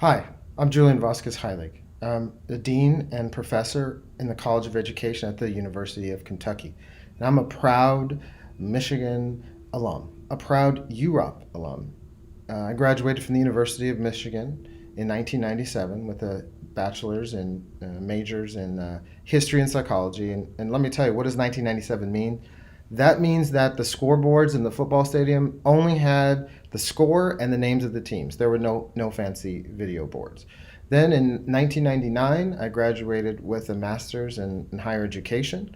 Hi, I'm Julian Vasquez Heilig. I'm the Dean and Professor in the College of Education at the University of Kentucky. And I'm a proud Michigan alum, a proud UROP alum. I graduated from the University of Michigan in 1997 with a bachelor's and majors in history and psychology. And let me tell you, what does 1997 mean? That means that the scoreboards in the football stadium only had the score and the names of the teams. There were no fancy video boards. Then in 1999, I graduated with a master's in higher education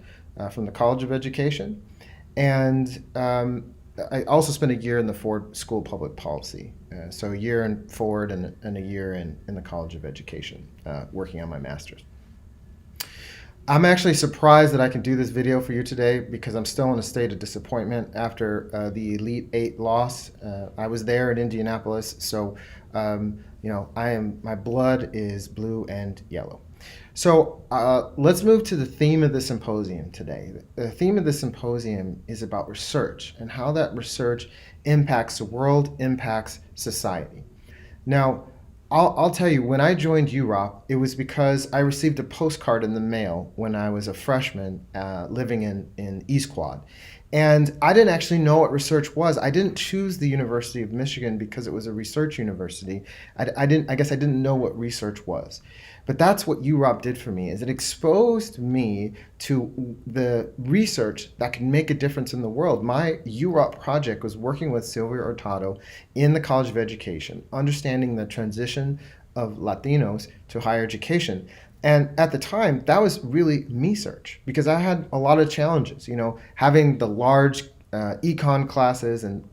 from the College of Education. And I also spent a year in the Ford School of Public Policy. So a year in Ford and a year in the College of Education working on my master's. I'm actually surprised that I can do this video for you today because I'm still in a state of disappointment after the Elite Eight loss. I was there in Indianapolis, so my blood is blue and yellow. So let's move to the theme of the symposium today. The theme of the symposium is about research and how that research impacts the world, impacts society. Now, I'll tell you, when I joined UROP, it was because I received a postcard in the mail when I was a freshman living in East Quad. And I didn't actually know what research was. I didn't choose the University of Michigan because it was a research university. I guess I didn't know what research was. But that's what UROP did for me, is it exposed me to the research that can make a difference in the world. My UROP project was working with Sylvia Hurtado in the College of Education, understanding the transition of Latinos to higher education. And at the time, that was really me search because I had a lot of challenges, having the large econ classes and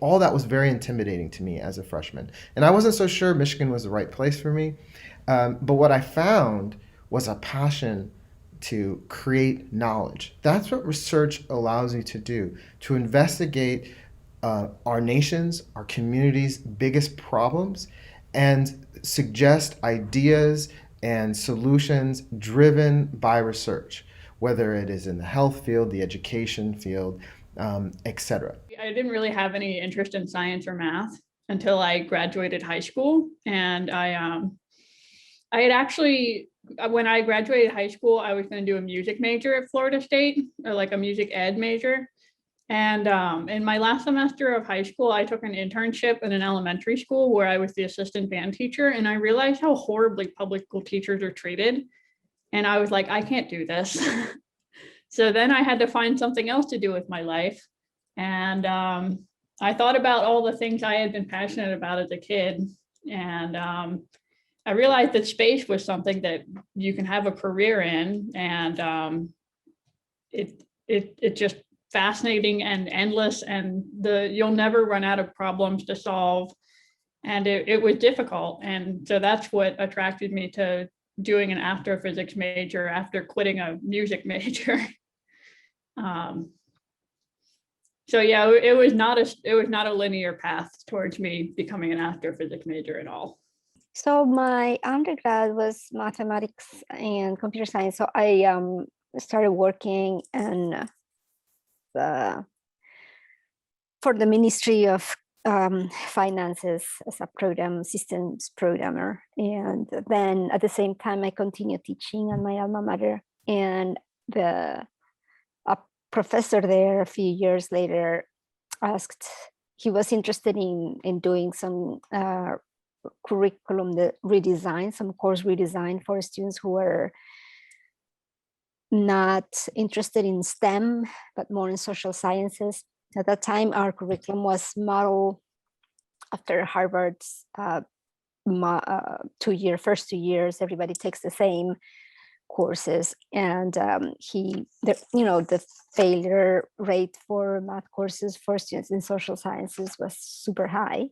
all that was very intimidating to me as a freshman. And I wasn't so sure Michigan was the right place for me. But what I found was a passion to create knowledge. That's what research allows you to do, to investigate our nation's, our community's biggest problems and suggest ideas and solutions driven by research, whether it is in the health field, the education field, etc. I didn't really have any interest in science or math until I graduated high school. And I had actually, when I graduated high school, I was going to do a music major at Florida State, or like a music ed major. And in my last semester of high school, I took an internship in an elementary school where I was the assistant band teacher. And I realized how horribly public school teachers are treated. And I was like, I can't do this. So then I had to find something else to do with my life. And I thought about all the things I had been passionate about as a kid. And I realized that space was something that you can have a career in. And it's just fascinating and endless, and you'll never run out of problems to solve. And it was difficult. And so that's what attracted me to doing an astrophysics major after quitting a music major. So yeah, it was not a linear path towards me becoming an astrophysics major at all. So my undergrad was mathematics and computer science. So I started working in for the Ministry of Finances as a systems programmer. And then at the same time, I continued teaching at my alma mater. And a professor there a few years later he was interested in doing some curriculum redesign, some course redesign for students who were not interested in STEM, but more in social sciences. At that time, our curriculum was modeled after Harvard's first 2 years. Everybody takes the same courses, and the failure rate for math courses for students in social sciences was super high.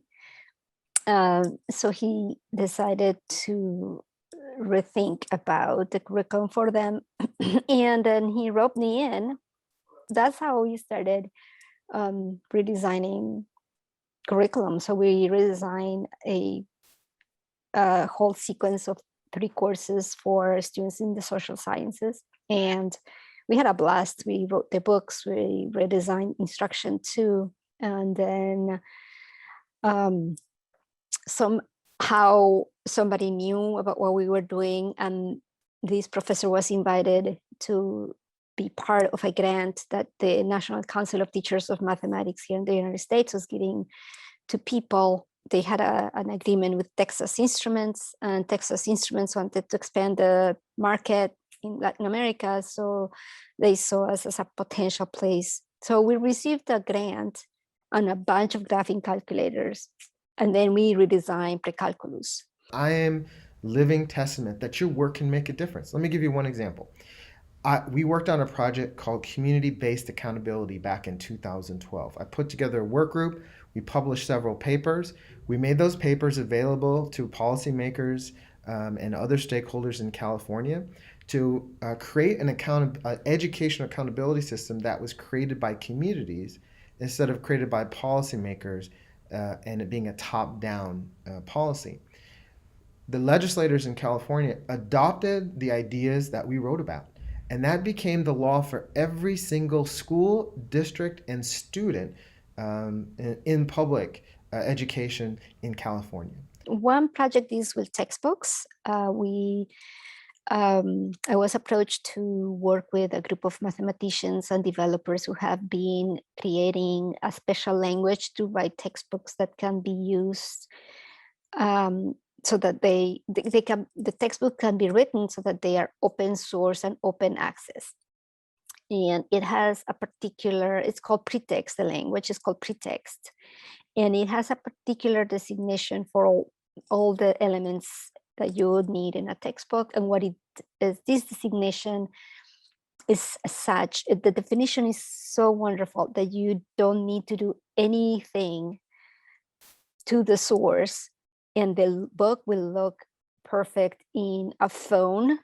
So he decided to rethink about the curriculum for them. And then he roped me in. That's how we started redesigning curriculum. So we redesigned a whole sequence of 3 courses for students in the social sciences. And we had a blast. We wrote the books, we redesigned instruction too. And then some how somebody knew about what we were doing, and this professor was invited to be part of a grant that the National Council of Teachers of Mathematics here in the United States was giving to people. They had an agreement with Texas Instruments, and Texas Instruments wanted to expand the market in Latin America, so they saw us as a potential place. So we received a grant on a bunch of graphing calculators, and then we redesigned Precalculus. I am living testament that your work can make a difference. Let me give you one example. We worked on a project called Community-Based Accountability back in 2012. I put together a work group. We published several papers. We made those papers available to policymakers and other stakeholders in California to create an educational accountability system that was created by communities instead of created by policymakers and it being a top-down policy. The legislators in California adopted the ideas that we wrote about. And that became the law for every single school, district, and student in public education in California. One project is with textbooks. I was approached to work with a group of mathematicians and developers who have been creating a special language to write textbooks that can be used so that the textbook can be written so that they are open source and open access. And it has a particular, it's called pretext, the language is called pretext. And it has a particular designation for all the elements that you would need in a textbook. And what it is, this designation is such, the definition is so wonderful that you don't need to do anything to the source, and the book will look perfect in a phone,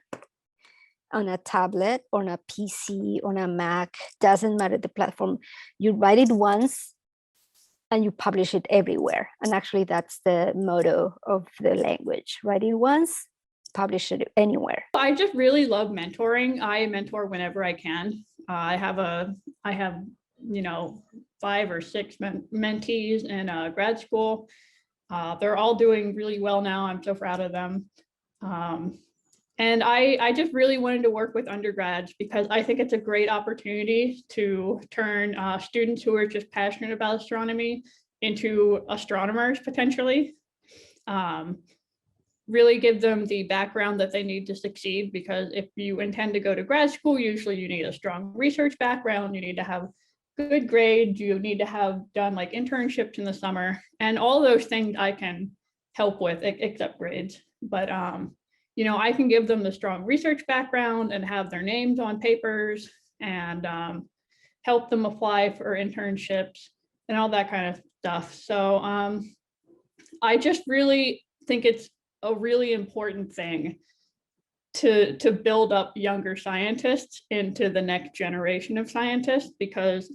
on a tablet, on a PC, on a Mac, doesn't matter the platform. You write it once and you publish it everywhere. And actually that's the motto of the language. Write it once, publish it anywhere. I just really love mentoring. I mentor whenever I can. I have, 5 or 6 mentees in grad school. They're all doing really well now. I'm so proud of them. And I just really wanted to work with undergrads because I think it's a great opportunity to turn students who are just passionate about astronomy into astronomers potentially. Really give them the background that they need to succeed, because if you intend to go to grad school, usually you need a strong research background, you need to have good grades, you need to have done like internships in the summer, and all those things I can help with except grades. But I can give them the strong research background and have their names on papers and help them apply for internships and all that kind of stuff. So I just really think it's a really important thing to build up younger scientists into the next generation of scientists, because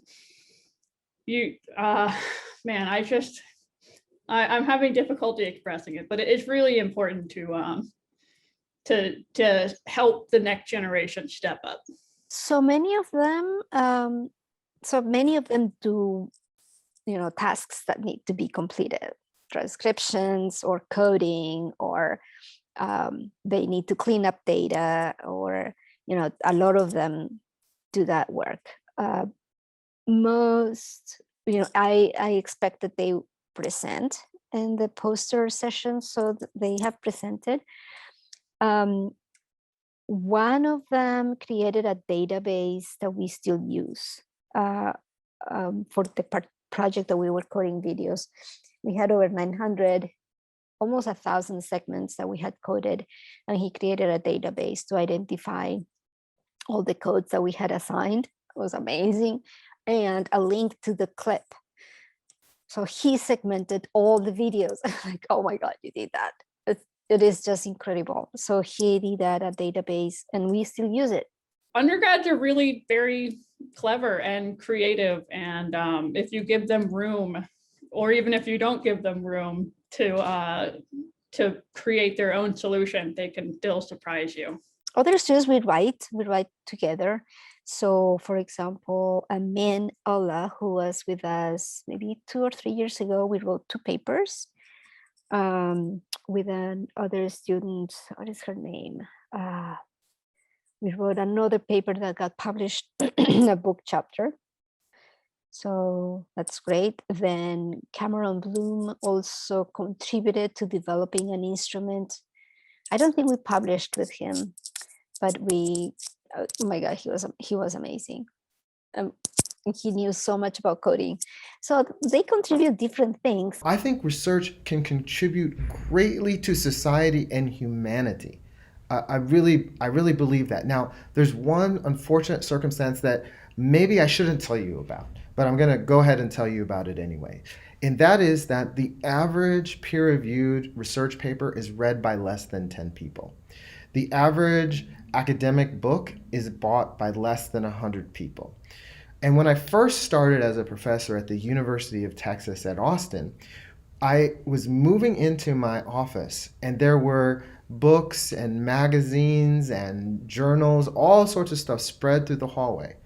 I'm having difficulty expressing it, but it's really important to help the next generation step up. So many of them do, tasks that need to be completed, transcriptions or coding, or they need to clean up data, or a lot of them do that work. Most, I expect that they present in the poster session, so they have presented. One of them created a database that we still use for the project that we were coding videos. We had over 900, almost 1,000 segments that we had coded, and he created a database to identify all the codes that we had assigned. It was amazing. And a link to the clip. So he segmented all the videos. Like, oh my God, you did that. It is just incredible. So he did that, a database, and we still use it. Undergrads are really very clever and creative. And if you give them room, or even if you don't give them room to create their own solution, they can still surprise you. Other students we write together. So for example, Amin Allah, who was with us maybe 2 or 3 years ago, we wrote 2 papers. with another student, what is her name? We wrote another paper that got published in a book chapter. So that's great. Then Cameron Bloom also contributed to developing an instrument. I don't think we published with him, but oh my God, he was amazing. He knew so much about coding. So they contribute different things. I think research can contribute greatly to society and humanity. I really believe that. Now, there's one unfortunate circumstance that maybe I shouldn't tell you about, but I'm going to go ahead and tell you about it anyway. And that is that the average peer-reviewed research paper is read by less than 10 people. The average academic book is bought by less than 100 people. And when I first started as a professor at the University of Texas at Austin, I was moving into my office and there were books and magazines and journals, all sorts of stuff spread through the hallway.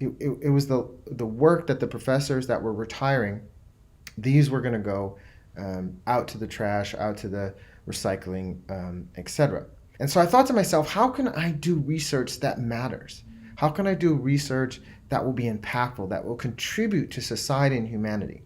It was the work that the professors that were retiring, these were going to go out to the trash, out to the recycling, etc. And so I thought to myself, how can I do research that matters? How can I do research that will be impactful, that will contribute to society and humanity?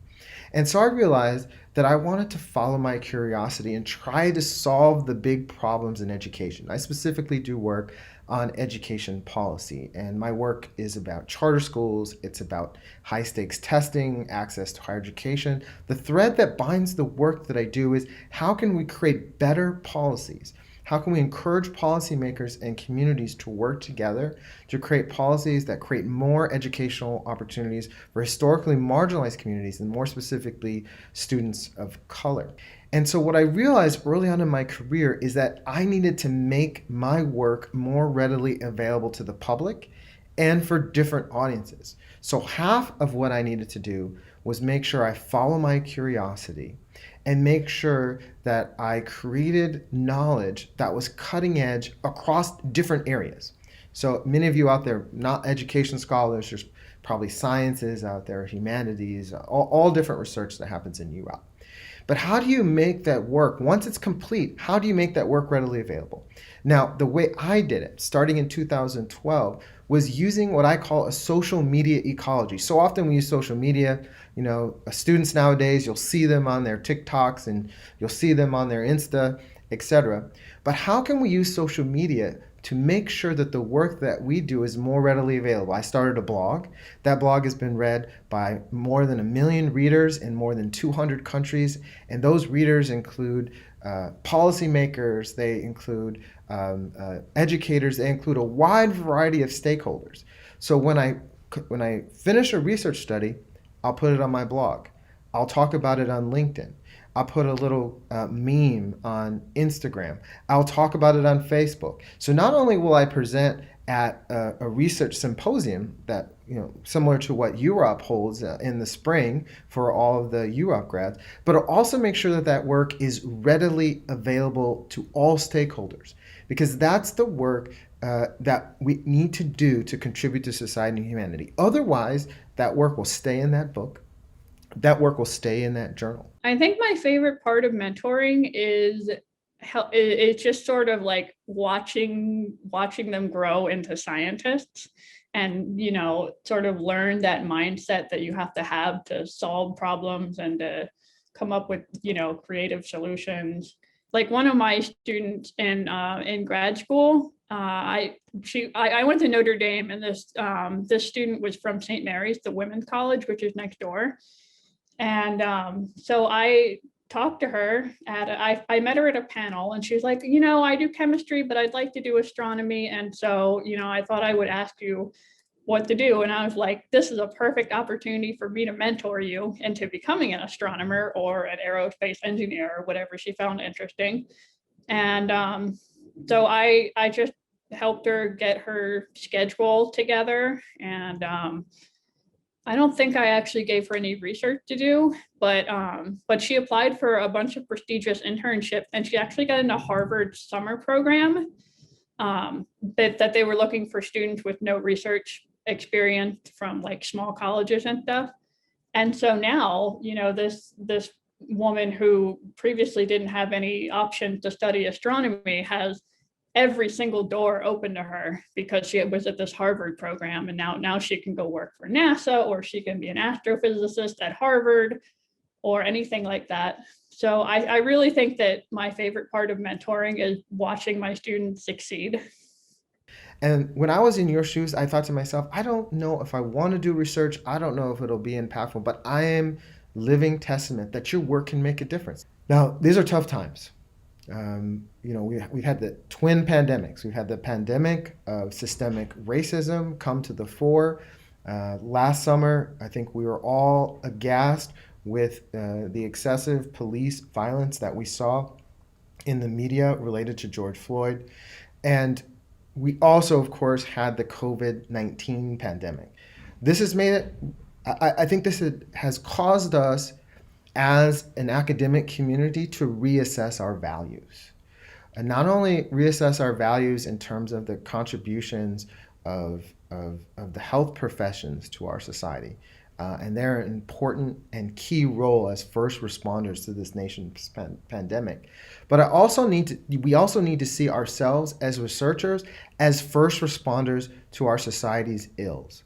And so I realized that I wanted to follow my curiosity and try to solve the big problems in education. I specifically do work on education policy, and my work is about charter schools, it's about high stakes testing, access to higher education. The thread that binds the work that I do is how can we create better policies? How can we encourage policymakers and communities to work together to create policies that create more educational opportunities for historically marginalized communities, and more specifically, students of color? And so what I realized early on in my career is that I needed to make my work more readily available to the public and for different audiences. So half of what I needed to do was make sure I follow my curiosity and make sure that I created knowledge that was cutting edge across different areas. So many of you out there, not education scholars, there's probably sciences out there, humanities, all different research that happens in UROP. But how do you make that work? Once it's complete, how do you make that work readily available? Now, the way I did it, starting in 2012, was using what I call a social media ecology. So often we use social media, students nowadays, you'll see them on their TikToks and you'll see them on their Insta, etc. But how can we use social media to make sure that the work that we do is more readily available? I started a blog. That blog has been read by more than 1 million readers in more than 200 countries. And those readers include policymakers, they include educators, they include a wide variety of stakeholders. So when I finish a research study, I'll put it on my blog. I'll talk about it on LinkedIn. I'll put a little meme on Instagram. I'll talk about it on Facebook. So not only will I present at a research symposium that, similar to what UROP holds in the spring for all of the UROP grads, but I'll also make sure that that work is readily available to all stakeholders, because that's the work that we need to do to contribute to society and humanity. Otherwise, that work will stay in that book. That work will stay in that journal. I think my favorite part of mentoring is it's just sort of like watching them grow into scientists and, sort of learn that mindset that you have to solve problems and to come up with, creative solutions. Like one of my students in grad school, I went to Notre Dame, and this student was from St. Mary's, the women's college, which is next door. And so I talked to her I met her at a panel, and she was like, I do chemistry, but I'd like to do astronomy. And so, I thought I would ask you what to do. And I was like, this is a perfect opportunity for me to mentor you into becoming an astronomer or an aerospace engineer or whatever she found interesting. And so I just helped her get her schedule together. And I don't think I actually gave her any research to do, but she applied for a bunch of prestigious internships, and she actually got into Harvard's summer program that they were looking for students with no research experience from like small colleges and stuff. And so now, this woman who previously didn't have any option to study astronomy has every single door open to her because she was at this Harvard program, and now she can go work for NASA, or she can be an astrophysicist at Harvard, or anything like that. So I really think that my favorite part of mentoring is watching my students succeed. And when I was in your shoes, I thought to myself, I don't know if I want to do research. I don't know if it'll be impactful, but I am living testament that your work can make a difference. Now, these are tough times. We've had the twin pandemics. We've had the pandemic of systemic racism come to the fore. Last summer, I think we were all aghast with the excessive police violence that we saw in the media related to George Floyd. And we also, of course, had the COVID-19 pandemic. This has made it, I think this has caused us as an academic community to reassess our values. And not only reassess our values in terms of the contributions of the health professions to our society, and their important and key role as first responders to this nation's pandemic. But we also need to see ourselves as researchers as first responders to our society's ills.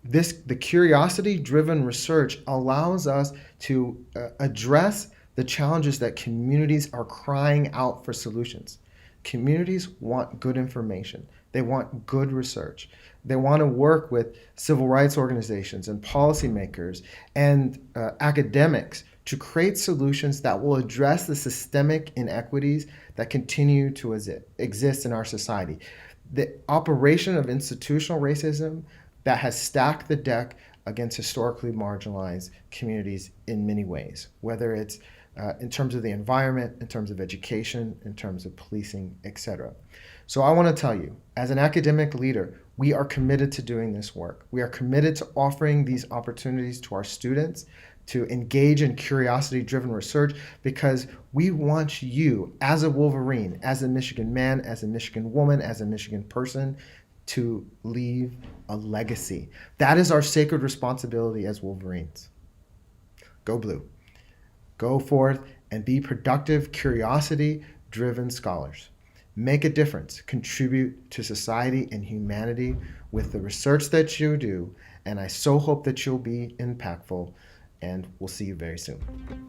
The curiosity-driven research allows us to address the challenges that communities are crying out for solutions. Communities want good information. They want good research. They want to work with civil rights organizations and policymakers and academics to create solutions that will address the systemic inequities that continue to exist in our society. The operation of institutional racism that has stacked the deck against historically marginalized communities in many ways, whether it's in terms of the environment, in terms of education, in terms of policing, etc. So I want to tell you, as an academic leader, we are committed to doing this work. We are committed to offering these opportunities to our students to engage in curiosity-driven research because we want you, as a Wolverine, as a Michigan man, as a Michigan woman, as a Michigan person, to leave a legacy. That is our sacred responsibility as Wolverines. Go Blue. Go forth and be productive, curiosity-driven scholars. Make a difference, contribute to society and humanity with the research that you do, and I so hope that you'll be impactful, and we'll see you very soon.